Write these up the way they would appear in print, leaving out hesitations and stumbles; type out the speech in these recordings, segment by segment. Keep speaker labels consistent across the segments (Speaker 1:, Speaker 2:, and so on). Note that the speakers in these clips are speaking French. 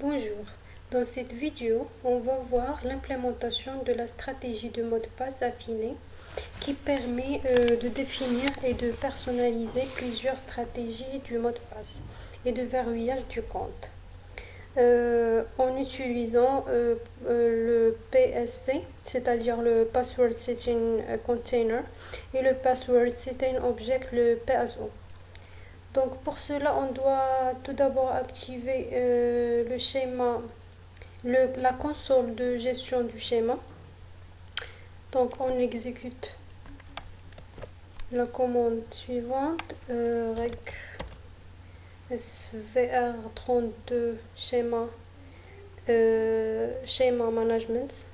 Speaker 1: Bonjour, dans cette vidéo, on va voir l'implémentation de la stratégie de mot de passe affiné qui permet de définir et de personnaliser plusieurs stratégies du mot de passe et de verrouillage du compte. En utilisant le PSC, c'est-à-dire le Password Setting Container, et le Password Setting Object, le PSO. Donc pour cela, on doit tout d'abord activer le schéma, la console de gestion du schéma. Donc on exécute la commande suivante, reg svr32 schéma management.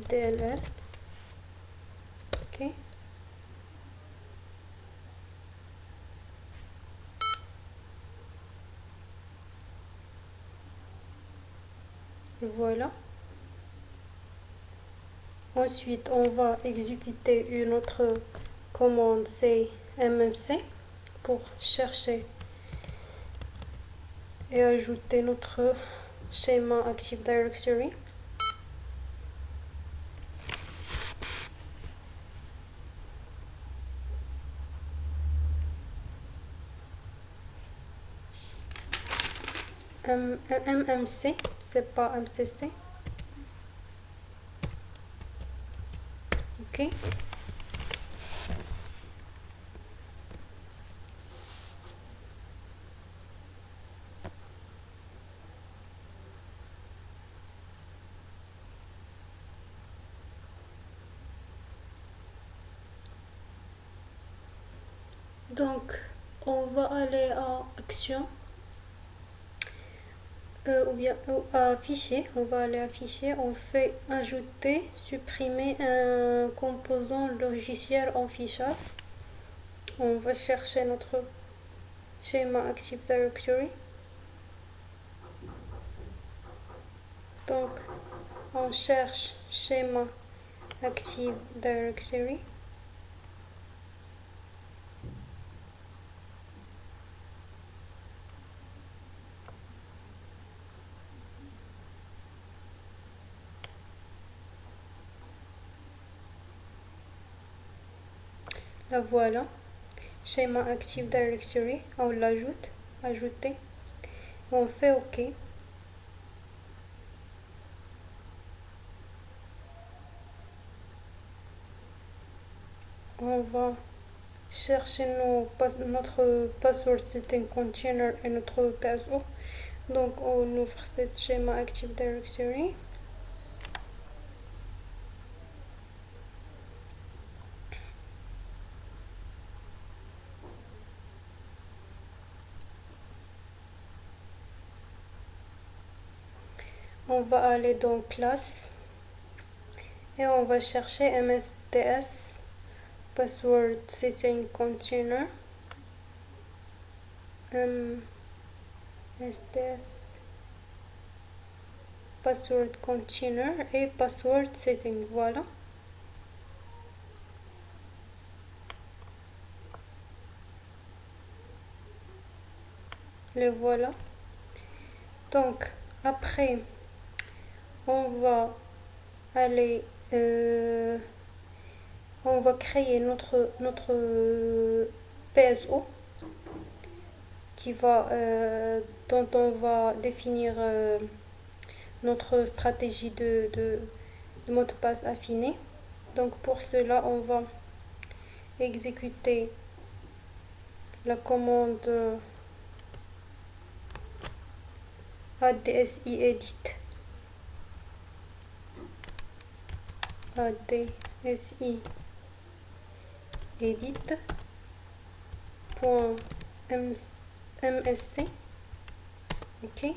Speaker 1: .dll. Ok. Voilà. Ensuite, on va exécuter une autre commande cmmc pour chercher et ajouter notre schéma Active Directory. MMC, c'est pas MCC. Ok. Donc, on va aller à Action, ou bien à Fichier. On va aller à Fichier. On fait Ajouter, supprimer un composant logiciel en fichage. On va chercher notre schéma Active Directory. Donc, on cherche schéma Active Directory. La voilà. Schéma Active Directory. On l'ajoute. Ajouter. On fait OK. On va chercher notre password setting container et notre PSO. Donc on ouvre cette schéma Active Directory. On va aller dans classe et on va chercher MSTS Password Setting Container. MSTS Password Container et Password Setting. Voilà. Le voilà. Donc après, on va aller on va créer notre PSO dont on va définir notre stratégie de mot de passe affiné. Donc pour cela, on va exécuter la commande adsi edit. adsi edit .msc. Ok.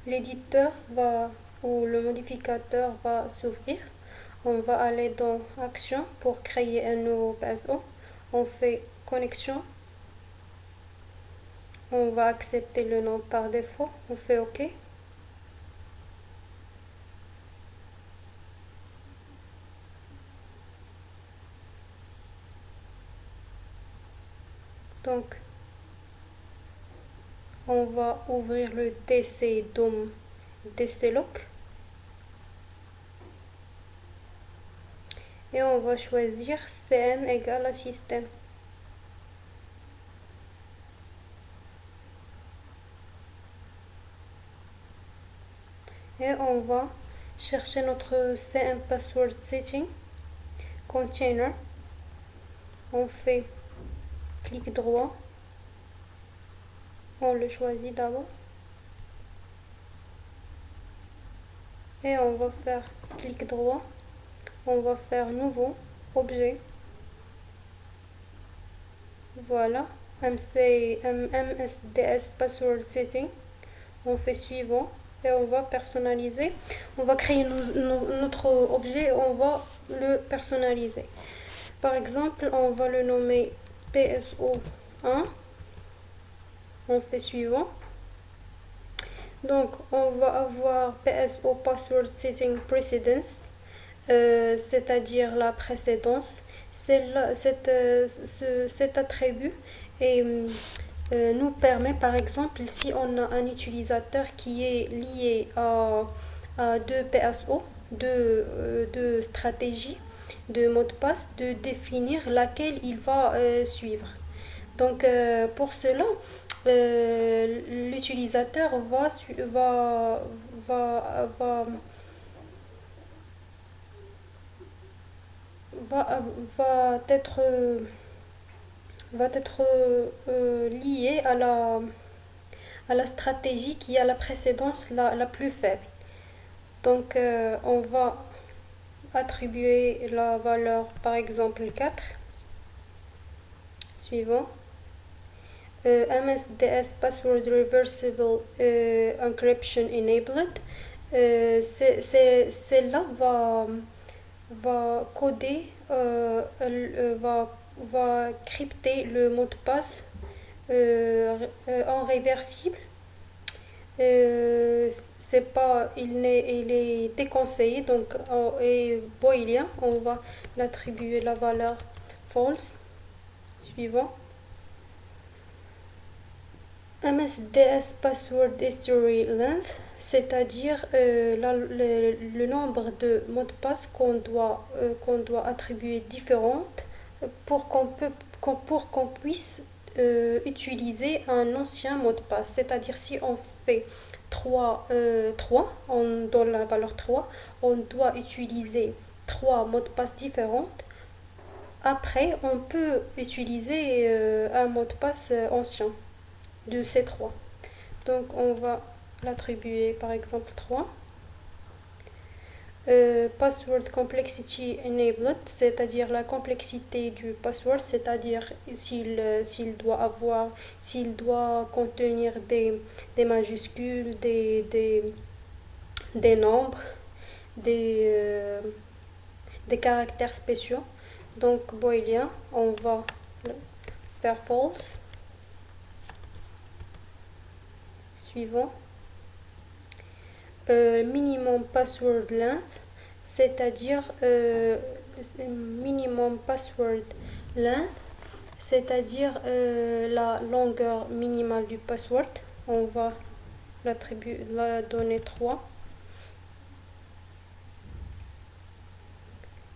Speaker 1: L'éditeur ou le modificateur va s'ouvrir. On va aller dans Action pour créer un nouveau PSO. On fait Connexion. On va accepter le nom par défaut. On fait OK. Donc on va ouvrir le DC DOM DCLock et on va choisir CN égale à système. Et on va chercher notre CN password setting container. On fait clic droit, on le choisit d'abord et on va faire clic droit, on va faire nouveau objet, voilà, MSDS password setting, on fait suivant et on va personnaliser, on va créer notre objet et on va le personnaliser. Par exemple, on va le nommer PSO1, on fait suivant. Donc on va avoir PSO password setting precedence, c'est-à-dire la précédence. Cet attribut et, nous permet, par exemple, si on a un utilisateur qui est lié à deux PSO, deux stratégies de mot de passe, de définir laquelle il va suivre. Donc pour cela, l'utilisateur va, va, va être, va être lié à la stratégie qui a la précédence la plus faible. Donc on va attribuer la valeur par exemple 4. Suivant. MSDS Password Reversible Encryption Enabled. Celle-là va coder, va crypter le mot de passe en réversible. C'est pas, il est déconseillé, donc et booléen, on va l'attribuer la valeur false. Suivant. MSDS Password History Length, c'est-à-dire le nombre de mots de passe qu'on doit attribuer différentes pour qu'on puisse utiliser un ancien mot de passe. C'est-à-dire si on fait 3, on donne la valeur 3, on doit utiliser 3 mots de passe différents. Après, on peut utiliser un mot de passe ancien de ces 3. Donc, on va l'attribuer par exemple 3. Password Complexity Enabled, c'est-à-dire la complexité du password, c'est-à-dire s'il doit contenir des majuscules, des nombres, des caractères spéciaux. Donc, booléen, on va faire false. Suivant. Minimum password length, c'est-à-dire minimum password length, c'est-à-dire la longueur minimale du password. On va la donner 3.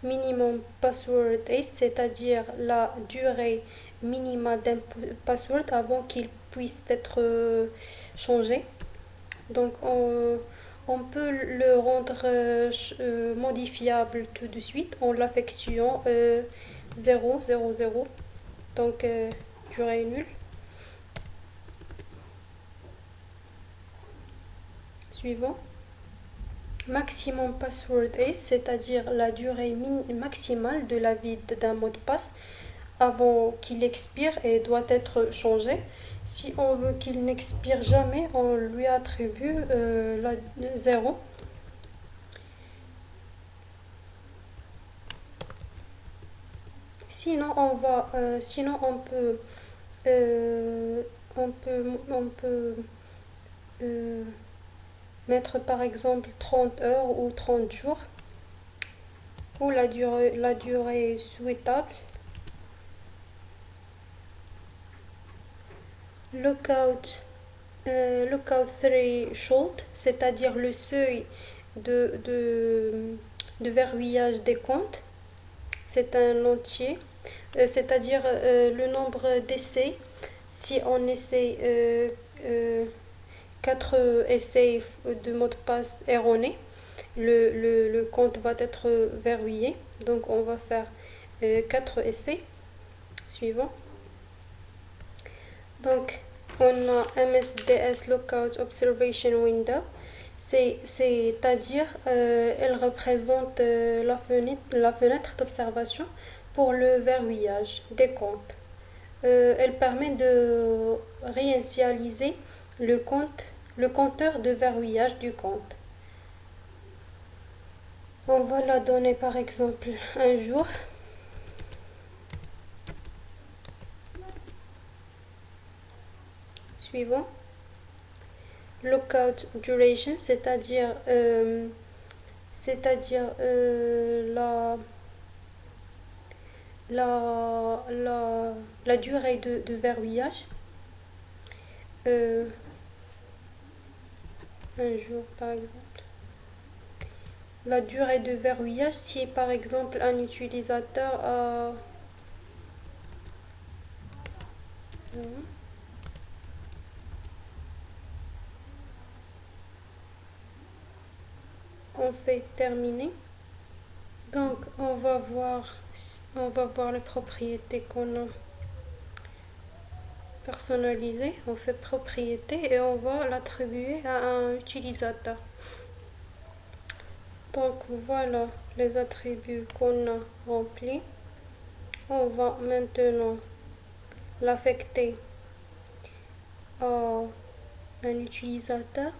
Speaker 1: Minimum password age, c'est-à-dire la durée minimale d'un password avant qu'il puisse être changé. Donc on peut le rendre modifiable tout de suite en l'affectuant 0, 0, 0. Donc durée nulle. Suivant. Maximum password age, c'est-à-dire la durée maximale de la vie d'un mot de passe avant qu'il expire et doit être changé. Si on veut qu'il n'expire jamais, on lui attribue la 0. Sinon, on peut mettre par exemple 30 heures ou 30 jours, ou la durée souhaitable. lookout, lookout threshold, c'est-à-dire le seuil de verrouillage des comptes. C'est un entier, c'est-à-dire le nombre d'essais. Si on essaie 4 essais de mot de passe erroné, le compte va être verrouillé. Donc on va faire 4 essais. Suivant. Donc on a MSDS Lookout Observation Window. C'est-à-dire elle représente la fenêtre d'observation pour le verrouillage des comptes. Elle permet de réinitialiser le compteur de verrouillage du compte. On va la donner par exemple un jour. Suivant. Lookout duration, c'est-à-dire la durée de verrouillage. Un jour par exemple. La durée de verrouillage, si par exemple un utilisateur a on fait terminer. Donc on va voir les propriétés qu'on a personnalisées. On fait propriété et on va l'attribuer à un utilisateur. Donc voilà les attributs qu'on a remplis. On va maintenant l'affecter à un utilisateur.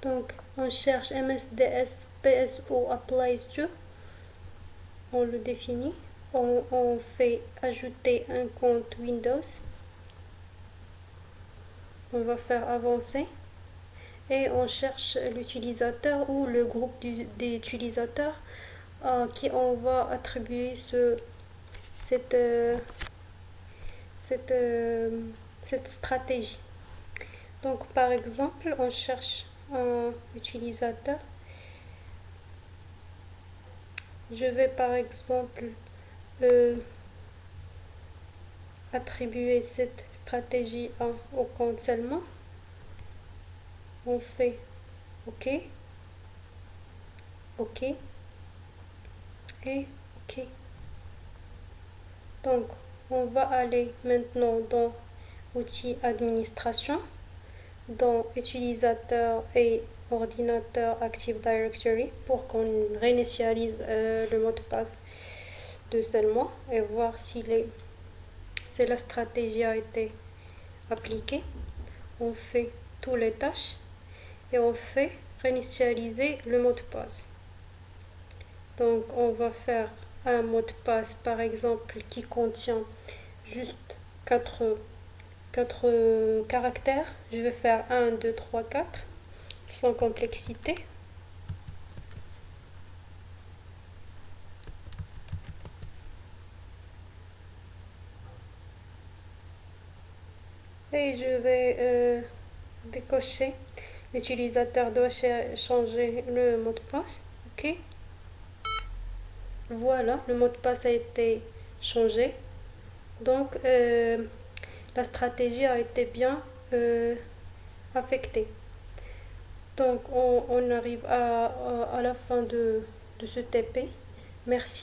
Speaker 1: Donc on cherche MSDS PSO applies to. On le définit. On fait ajouter un compte Windows. On va faire avancer et on cherche l'utilisateur ou le groupe des utilisateurs à qui on va attribuer cette stratégie. Donc par exemple on cherche un utilisateur. Je vais par exemple attribuer cette stratégie au compte seulement. On fait OK, OK et OK. Donc on va aller maintenant dans outils administration, dans utilisateur et ordinateur Active Directory pour qu'on réinitialise le mot de passe de seulement et voir si la stratégie a été appliquée. On fait toutes les tâches et on fait réinitialiser le mot de passe. Donc on va faire un mot de passe par exemple qui contient juste 4 caractères. Je vais faire 1, 2, 3, 4 sans complexité. Et je vais décocher. L'utilisateur doit changer le mot de passe. OK. Voilà, le mot de passe a été changé. Donc la stratégie a été bien affectée. Donc on arrive à la fin de ce TP. Merci.